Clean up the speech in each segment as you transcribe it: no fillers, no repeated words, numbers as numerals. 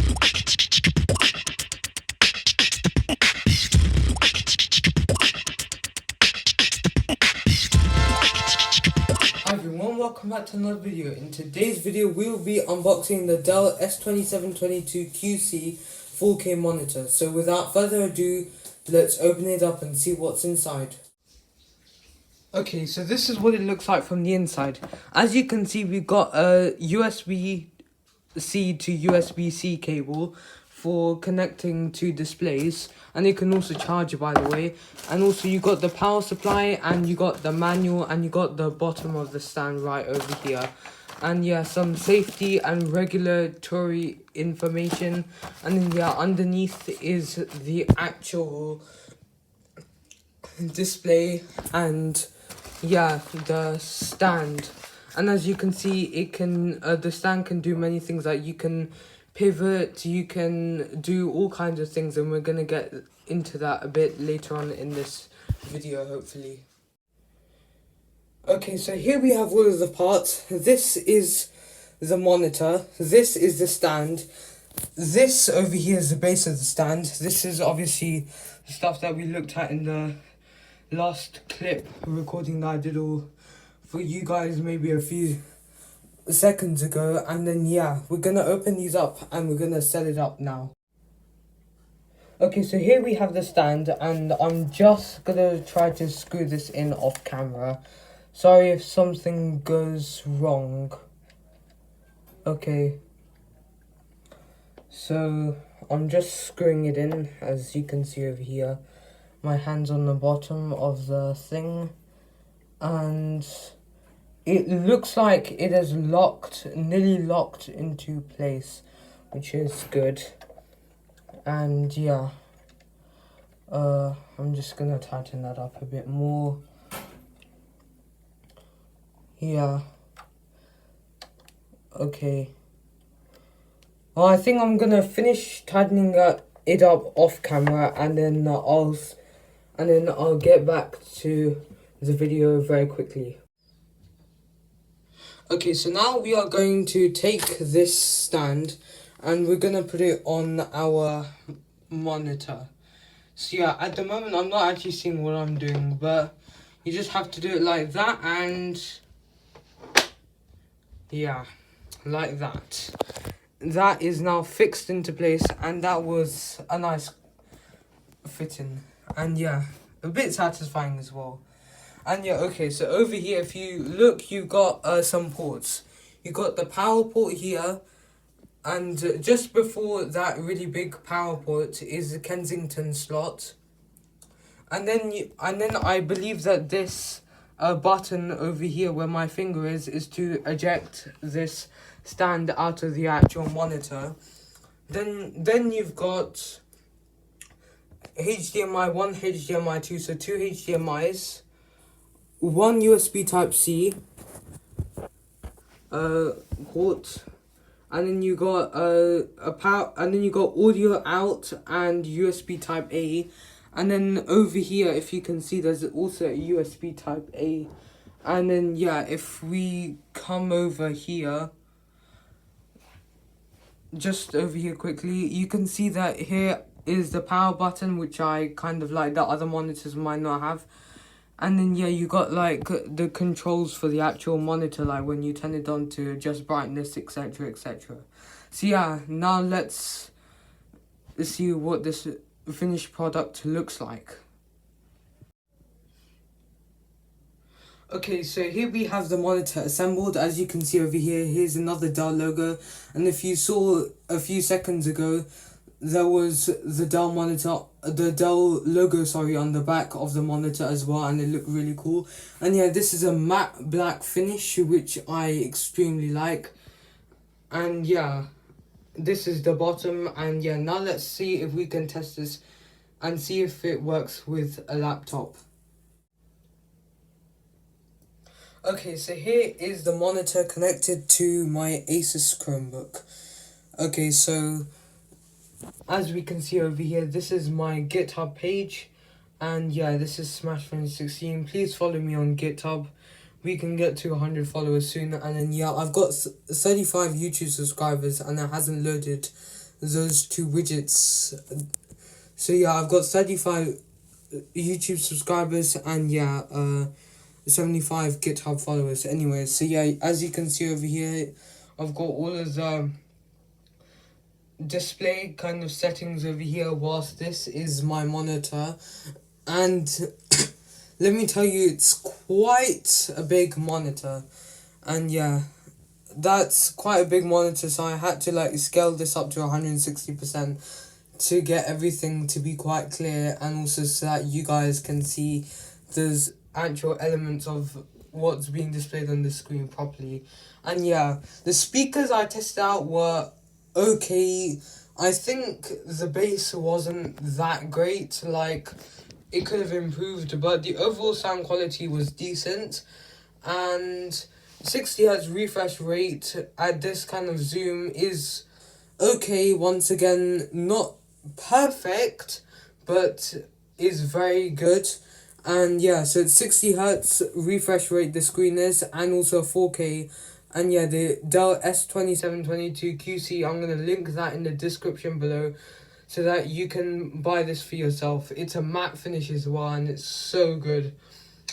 Hi everyone, welcome back to another video. In today's video we will be unboxing the Dell S2722QC 4K monitor. So without further ado, let's open it up and see what's inside. Okay, so this is what it looks like from the inside. As you can see, we've got a USB-C to USB-C cable for connecting to displays, and it can also charge it, by the way. And also you got the power supply, and you got the manual, and you got the bottom of the stand right over here. And yeah, some safety and regulatory information. And then yeah, underneath is the actual display and yeah, the stand. And as you can see, it can the stand can do many things, like you can pivot, you can do all kinds of things, and we're gonna get into that a bit later on in this video, hopefully. Okay, so here we have all of the parts. This is the monitor, this is the stand, this over here is the base of the stand. This is obviously the stuff that we looked at in the last clip recording that I did all for you guys maybe a few seconds ago. And then yeah, we're gonna open these up and we're gonna set it up now. Okay, so here we have the stand, and I'm just gonna try to screw this in off camera. Sorry if something goes wrong. Okay, so I'm just screwing it in, as you can see over here. My hand's on the bottom of the thing, and it looks like it is nearly locked into place, which is good. And yeah, I'm just gonna tighten that up a bit more. Yeah. Okay. Well, I think I'm gonna finish tightening it up off camera, and then I'll get back to the video very quickly. Okay, so now we are going to take this stand and we're gonna put it on our monitor. So yeah, at the moment I'm not actually seeing what I'm doing, but you just have to do it like that, and yeah, like that. That is now fixed into place, and that was a nice fitting, and yeah, a bit satisfying as well. And yeah, okay, so over here, if you look, you've got some ports. You got the power port here, and just before that really big power port is the Kensington slot. And then I believe that this button over here where my finger is to eject this stand out of the actual monitor. Then you've got HDMI 1, HDMI 2, so 2 HDMIs, 1 USB Type C port, and then you got a power, and then you got audio out and USB Type A. And then over here, if you can see, there's also a USB Type A. And then yeah, if we come over here, just over here quickly, you can see that here is the power button, which I kind of like, that other monitors might not have. And then yeah, you got like the controls for the actual monitor, like when you turn it on to adjust brightness, etc, etc. So yeah, now let's see what this finished product looks like. Okay, so here we have the monitor assembled. As you can see over here, here's another Dell logo, and if you saw a few seconds ago, there was the Dell logo, sorry, on the back of the monitor as well, and it looked really cool. And yeah, this is a matte black finish, which I extremely like. And yeah, this is the bottom, and yeah, now let's see if we can test this and see if it works with a laptop. Okay, so here is the monitor connected to my Asus Chromebook. Okay, so as we can see over here, this is my GitHub page, and yeah, this is Smash2016. Please follow me on GitHub. We can get to 100 followers soon. And then yeah, I've got 35 YouTube subscribers, and it hasn't loaded those two widgets. So yeah, I've got 35 YouTube subscribers and 75 GitHub followers. Anyway, so yeah, as you can see over here, I've got all of the display kind of settings over here, whilst this is my monitor. And let me tell you, it's quite a big monitor. And yeah, that's quite a big monitor, so I had to like scale this up to 160% to get everything to be quite clear, and also so that you guys can see those actual elements of what's being displayed on the screen properly. And yeah, the speakers I tested out were okay. I think the bass wasn't that great, like it could have improved, but the overall sound quality was decent. And 60Hz refresh rate at this kind of zoom is okay. Once again, not perfect, but is very good. And yeah, so it's 60Hz refresh rate the screen is, and also 4K. And yeah, the Dell S2722QC, I'm going to link that in the description below so that you can buy this for yourself. It's a matte finish as well, and it's so good.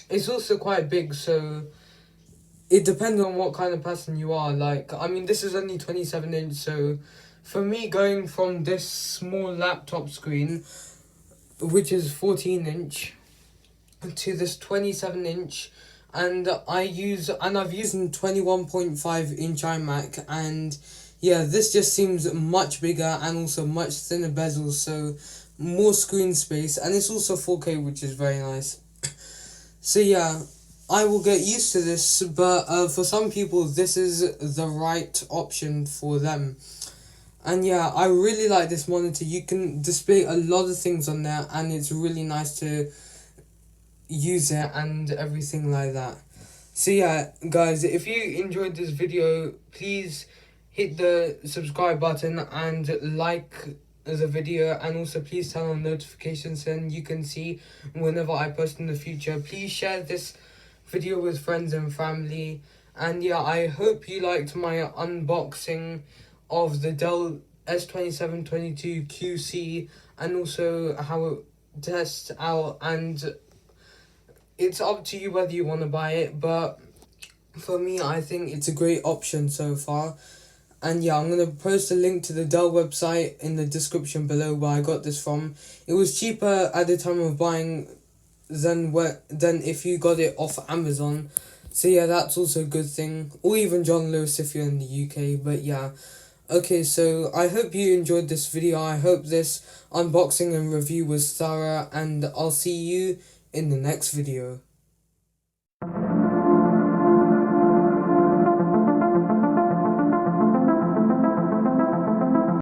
It's also quite big, so it depends on what kind of person you are. Like, I mean, this is only 27 inch, so for me, going from this small laptop screen, which is 14 inch, to this 27 inch, and I've used a 21.5 inch iMac, and yeah, this just seems much bigger and also much thinner bezels, so more screen space, and it's also 4K, which is very nice. So yeah, I will get used to this, but for some people, this is the right option for them. And yeah, I really like this monitor. You can display a lot of things on there, and it's really nice to use it and everything like that. So yeah, guys, if you enjoyed this video, please hit the subscribe button and like the video, and also please turn on notifications so you can see whenever I post in the future. Please share this video with friends and family, and yeah, I hope you liked my unboxing of the Dell S2722QC, and also how it tests out. And it's up to you whether you want to buy it, but for me, I think it's a great option so far. And yeah, I'm going to post a link to the Dell website in the description below where I got this from. It was cheaper at the time of buying than if you got it off Amazon. So yeah, that's also a good thing. Or even John Lewis if you're in the UK. But yeah. Okay, so I hope you enjoyed this video. I hope this unboxing and review was thorough, and I'll see you in the next video.